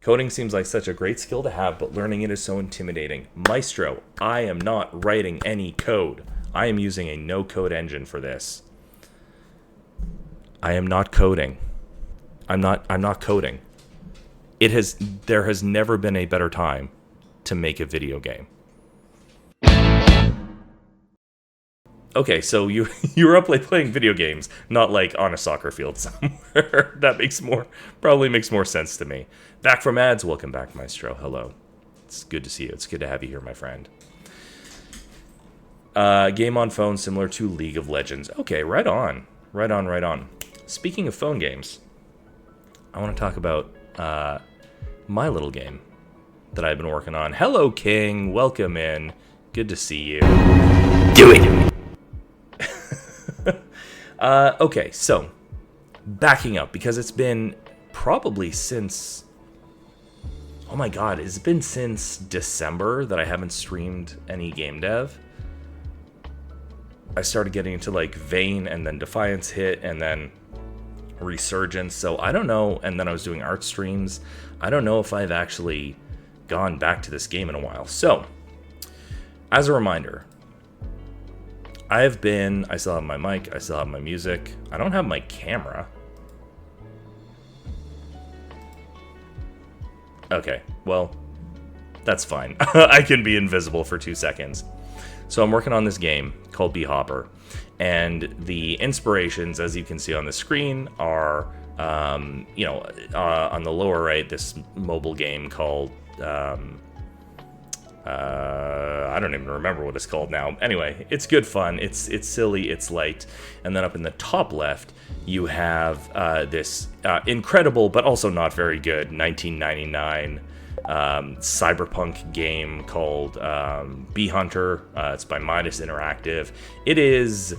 Coding seems like such a great skill to have, but learning it is so intimidating. Maestro, I am not writing any code. I am using a no-code engine for this. I am not coding. I'm not coding. There has never been a better time to make a video game. Okay, so you were up late playing video games, not like on a soccer field somewhere. That probably makes more sense to me. Back from ads. Welcome back, Maestro. Hello. It's good to see you. It's good to have you here, my friend. Game on phone similar to League of Legends. Okay, right on. Right on. Speaking of phone games, I want to talk about my little game that I've been working on. Hello, King. Welcome in. Good to see you. Do it. Okay, so backing up, because it's been probably since, oh my god, it's been since December that I haven't streamed any game dev. I started getting into like Vayne, and then Defiance hit, and then Resurgence, so I don't know, and then I was doing art streams. I don't know if I've actually gone back to this game in a while. So, as a reminder, I still have my mic, I still have my music. I don't have my camera. Okay, well, that's fine. I can be invisible for 2 seconds. So I'm working on this game called Hopper, and the inspirations, as you can see on the screen, are, on the lower right, this mobile game called, I don't even remember what it's called now. Anyway, it's good fun. It's silly. It's light. And then up in the top left, you have this incredible, but also not very good, 1999 cyberpunk game called Bee Hunter. It's by Midas Interactive. It is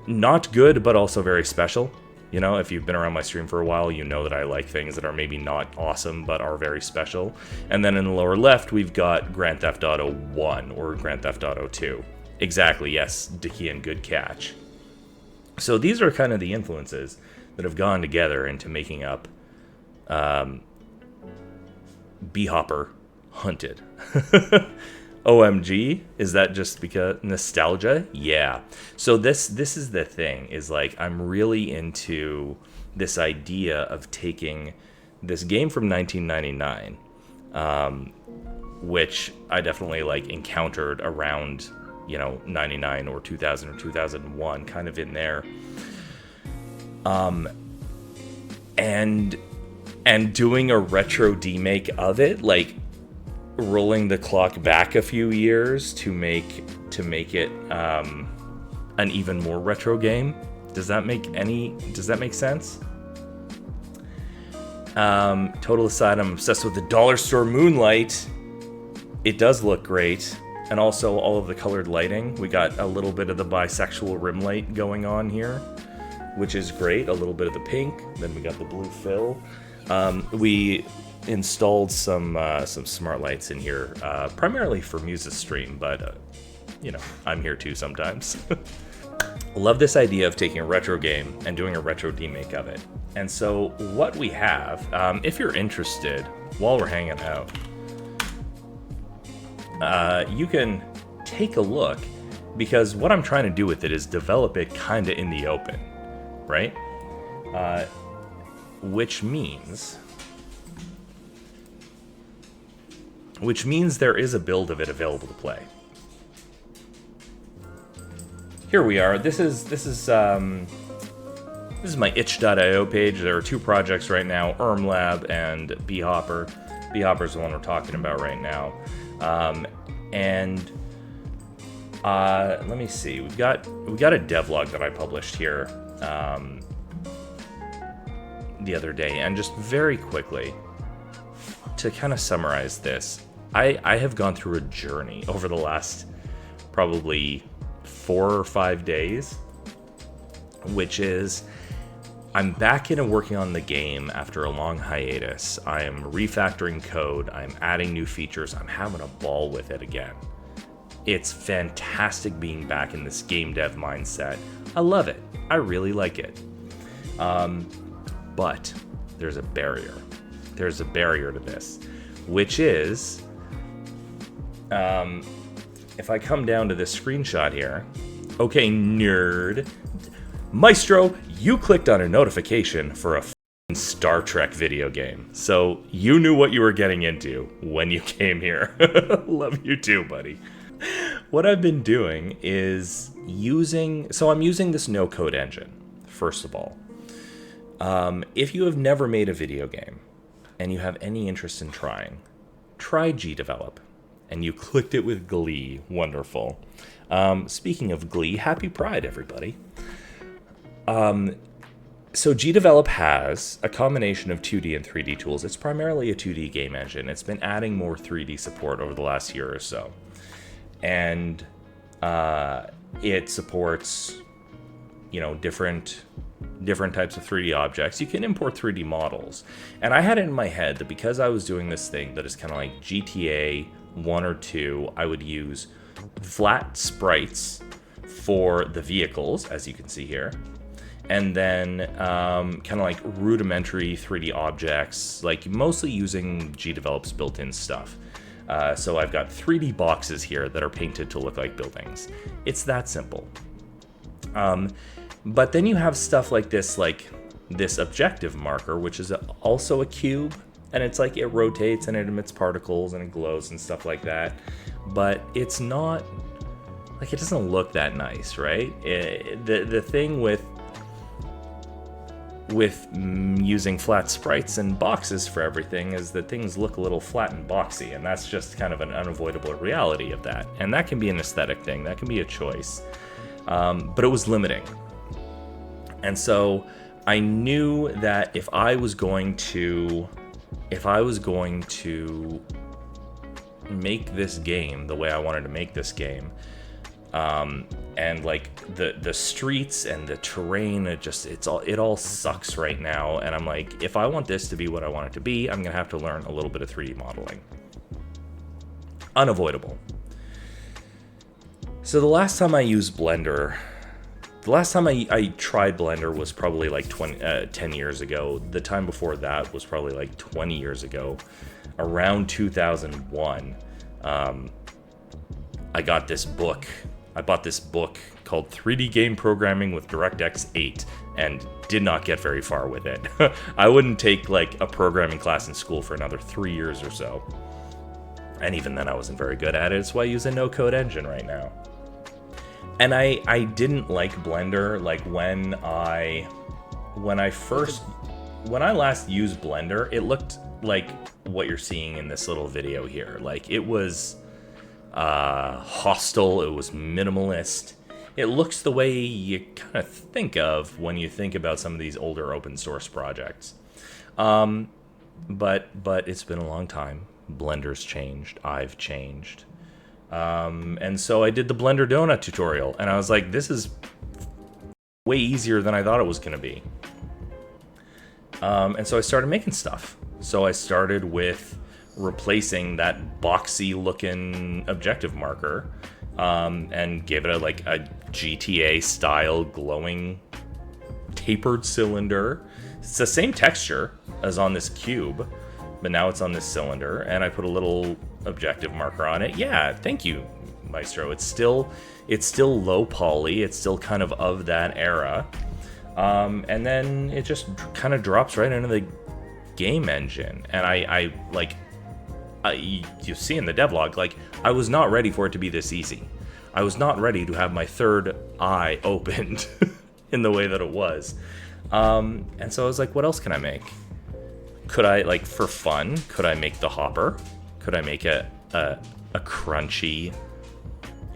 not good, but also very special. You know, if you've been around my stream for a while, you know that I like things that are maybe not awesome, but are very special. And then in the lower left, we've got Grand Theft Auto 1, or Grand Theft Auto 2. Exactly, yes, Dickian, good catch. So these are kind of the influences that have gone together into making up Hopper Hunted. OMG, is that just because nostalgia? Yeah. So this is the thing, is like I'm really into this idea of taking this game from 1999, which I definitely like encountered around, 99 or 2000 or 2001, kind of in there. And doing a retro demake of it, like rolling the clock back a few years to make it an even more retro game. Does that make sense? Total aside, I'm obsessed with the dollar store Moonlight. It does look great, and also all of the colored lighting. We got a little bit of the bisexual rim light going on here, which is great. A little bit of the pink, then we got the blue fill. We installed some smart lights in here, primarily for Muse's stream, but I'm here too sometimes. Love this idea of taking a retro game and doing a retro remake of it. And so what we have, if you're interested, while we're hanging out, you can take a look, because what I'm trying to do with it is develop it kind of in the open, right? Which means there is a build of it available to play. Here we are. This is my itch.io page. There are two projects right now, Lab and Hopper. Hopper is the one we're talking about right now. Let me see. We got a devlog that I published here the other day, and just very quickly, to kind of summarize this, I have gone through a journey over the last probably 4 or 5 days, which is I'm back in and working on the game after a long hiatus. I am refactoring code, I'm adding new features, I'm having a ball with it again. It's fantastic being back in this game dev mindset. I love it. I really like it. But there's a barrier. there's a barrier to this, which is, if I come down to this screenshot here, okay, nerd, Maestro, you clicked on a notification for a Star Trek video game, so you knew what you were getting into when you came here. Love you too, buddy. What I've been doing is I'm using this no-code engine, first of all. If you have never made a video game and you have any interest in try GDevelop. And you clicked it with glee. Wonderful. Speaking of glee, happy Pride, everybody. So GDevelop has a combination of 2D and 3D tools. It's primarily a 2D game engine. It's been adding more 3D support over the last year or so. And it supports, different types of 3D objects. You can import 3D models. And I had it in my head that because I was doing this thing that is kind of like GTA 1 or 2, I would use flat sprites for the vehicles, as you can see here. And then kind of like rudimentary 3D objects, like mostly using GDevelop's built-in stuff. So I've got 3D boxes here that are painted to look like buildings. It's that simple. But then you have stuff like this objective marker, which is also a cube, and it's like it rotates and it emits particles and it glows and stuff like that. But it's not like, it doesn't look that nice, right? The thing with using flat sprites and boxes for everything is that things look a little flat and boxy, and that's just kind of an unavoidable reality of that. And that can be an aesthetic thing, that can be a choice. But it was limiting. And so I knew that if I was going to make this game the way I wanted to make this game, and like the streets and the terrain, it all sucks right now. And I'm like, if I want this to be what I want it to be, I'm gonna have to learn a little bit of 3D modeling. Unavoidable. So the last time I used Blender, the last time I tried Blender was probably like 10 years ago. The time before that was probably like 20 years ago, around 2001. I got this book. I bought this book called 3D Game Programming with DirectX 8 and did not get very far with it. I wouldn't take like a programming class in school for another 3 years or so. And even then I wasn't very good at it. It's why I use a no-code engine right now. And I didn't like Blender. Like when I last used Blender, it looked like what you're seeing in this little video here. Like it was hostile, it was minimalist. It looks the way you kind of think of when you think about some of these older open source projects. But it's been a long time. Blender's changed, I've changed. And so I did the Blender Donut tutorial, and I was like, this is way easier than I thought it was going to be. And so I started making stuff. So I started with replacing that boxy looking objective marker, and gave it like a GTA style glowing tapered cylinder. It's the same texture as on this cube, but now it's on this cylinder, and I put a little objective marker on it. Yeah, thank you, Maestro. It's still low poly. It's still kind of that era. And then it just kind of drops right into the game engine. And you see in the devlog, like, I was not ready for it to be this easy. I was not ready to have my third eye opened in the way that it was. And so I was like, what else can I make? Could I, like, for fun, could I make the hopper? Could I make a crunchy,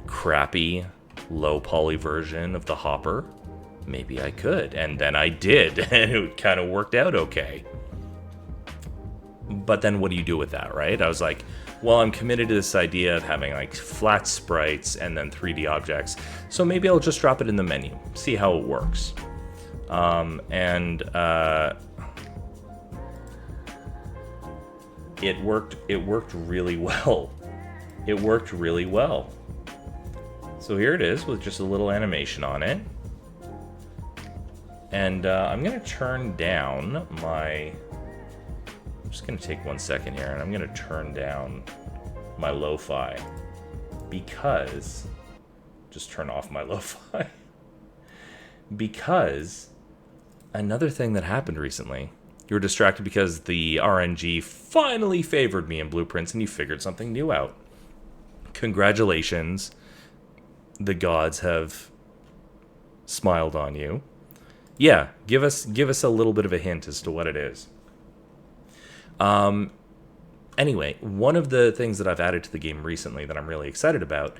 crappy, low poly version of the hopper? Maybe I could. And then I did, and it kind of worked out okay. But then what do you do with that, right? I was like, well, I'm committed to this idea of having like flat sprites and then 3D objects. So maybe I'll just drop it in the menu, see how it works. It worked really well. It worked really well. So here it is with just a little animation on it. And I'm gonna turn down my just going to take 1 second here, and I'm going to turn down my lo-fi because... Just turn off my lo-fi. Because another thing that happened recently, you were distracted because the RNG finally favored me in Blueprints and you figured something new out. Congratulations. The gods have smiled on you. Yeah, give us a little bit of a hint as to what it is. Anyway, one of the things that I've added to the game recently that I'm really excited about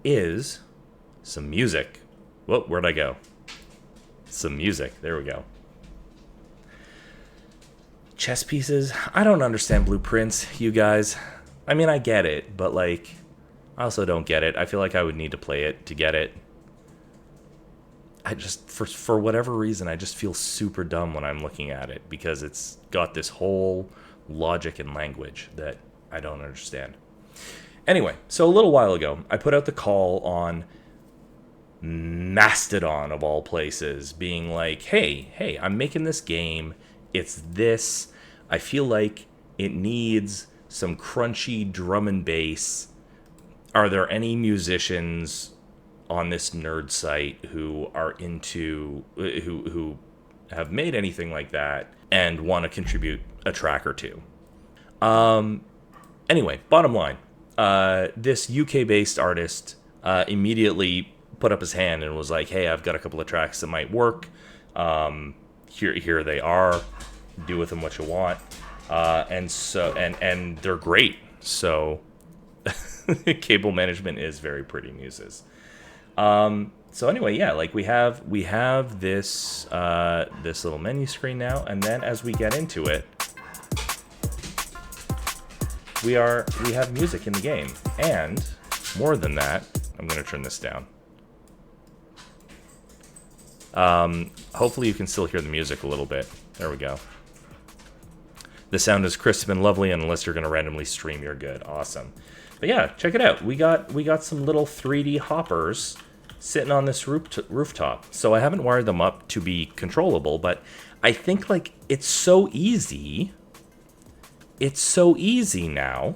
is some music. Whoa, where'd I go? Some music. There we go. Chess pieces. I don't understand Blueprints, you guys. I mean, I get it, but like, I also don't get it. I feel like I would need to play it to get it. I just, for whatever reason, I just feel super dumb when I'm looking at it because it's got this whole logic and language that I don't understand. Anyway, so a little while ago, I put out the call on Mastodon, of all places, being like, hey, I'm making this game. It's this. I feel like it needs some crunchy drum and bass. Are there any musicians on this nerd site who are into, who have made anything like that and want to contribute a track or two? Anyway, bottom line, this UK-based artist immediately put up his hand and was like, hey, I've got a couple of tracks that might work. Here they are. Do with them what you want. And they're great. So cable management is very pretty, muses. So anyway, yeah, like we have this this little menu screen now, and then as we get into it, we have music in the game, and more than that, I'm gonna turn this down. Hopefully you can still hear the music a little bit. There we go. The sound is crisp and lovely, and unless you're gonna randomly stream, you're good. Awesome. But yeah, check it out. We got some little 3D hoppers sitting on this rooftop. So I haven't wired them up to be controllable, but I think like it's so easy. It's so easy now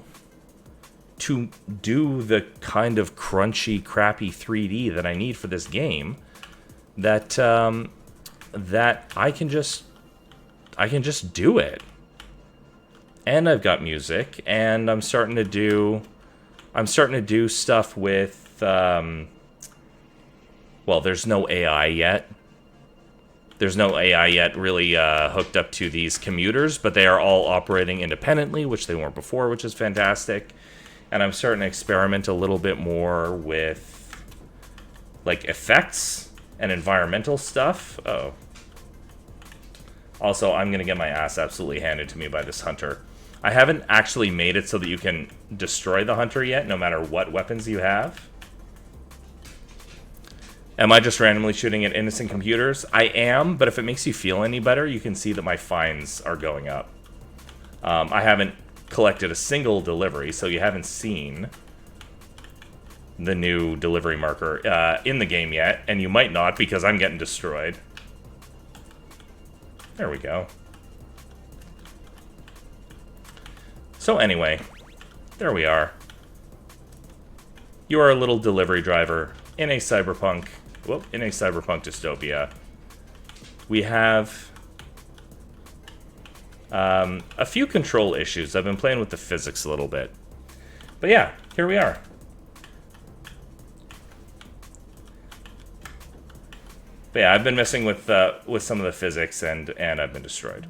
to do the kind of crunchy, crappy 3D that I need for this game that that I can just do it. And I've got music, and I'm starting to do stuff with well, there's no AI yet. There's no AI yet really hooked up to these commuters, but they are all operating independently, which they weren't before, which is fantastic. And I'm starting to experiment a little bit more with like effects and environmental stuff. Oh. Also, I'm going to get my ass absolutely handed to me by this hunter. I haven't actually made it so that you can destroy the hunter yet, no matter what weapons you have. Am I just randomly shooting at innocent computers? I am, but if it makes you feel any better, you can see that my fines are going up. I haven't collected a single delivery, so you haven't seen the new delivery marker in the game yet, and you might not because I'm getting destroyed. There we go. So anyway, there we are. You are a little delivery driver in a cyberpunk dystopia. We have a few control issues. I've been playing with the physics a little bit. But yeah, here we are. But yeah, I've been messing with some of the physics, and I've been destroyed.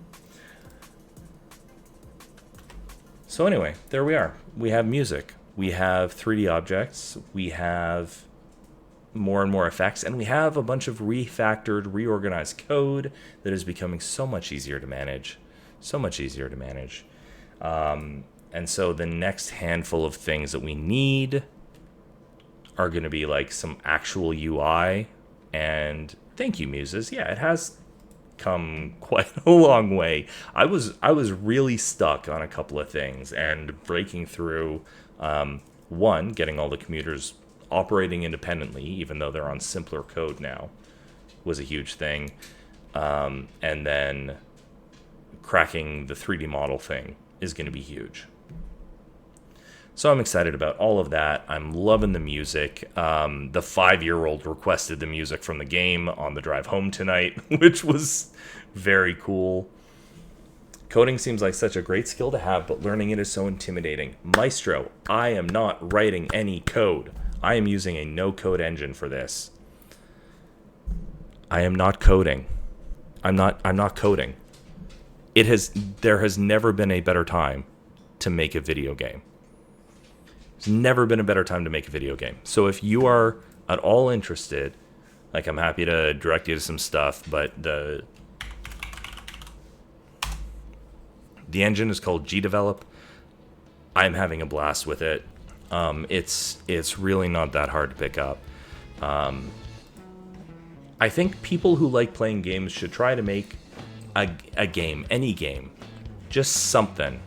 So anyway, there we are. We have music. We have 3D objects. We have more and more effects, and we have a bunch of refactored, reorganized code that is becoming so much easier to manage. So much easier to manage. And so the next handful of things that we need are going to be like some actual UI. And thank you, Muses. Yeah, it has come quite a long way. I was really stuck on a couple of things, and breaking through one, getting all the commuters operating independently, even though they're on simpler code now, was a huge thing. And then cracking the 3D model thing is going to be huge. So I'm excited about all of that. I'm loving the music. The 5-year-old requested the music from the game on the drive home tonight, which was very cool. Coding seems like such a great skill to have, but learning it is so intimidating. Maestro, I am not writing any code. I am using a no-code engine for this. I am not coding. I'm not coding. There has never been a better time to make a video game. There's never been a better time to make a video game. So if you are at all interested, like, I'm happy to direct you to some stuff, but the engine is called GDevelop. I'm having a blast with it. It's really not that hard to pick up. I think people who like playing games should try to make a game, any game, just something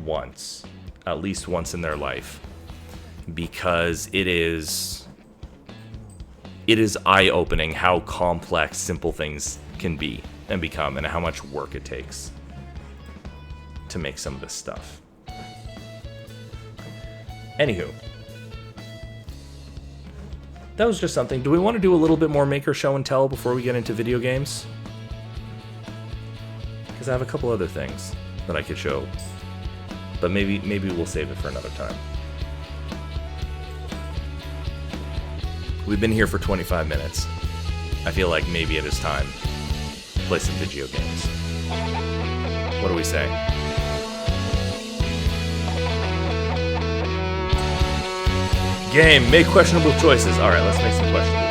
once. At least once in their life, because it is eye-opening how complex simple things can be and become, and how much work it takes to make some of this stuff. Anywho, that was just something. Do we want to do a little bit more maker show and tell before we get into video games? Because I have a couple other things that I could show. But maybe we'll save it for another time. We've been here for 25 minutes. I feel like maybe it is time to play some video games. What do we say? Game, make questionable choices. Alright, let's make some questionable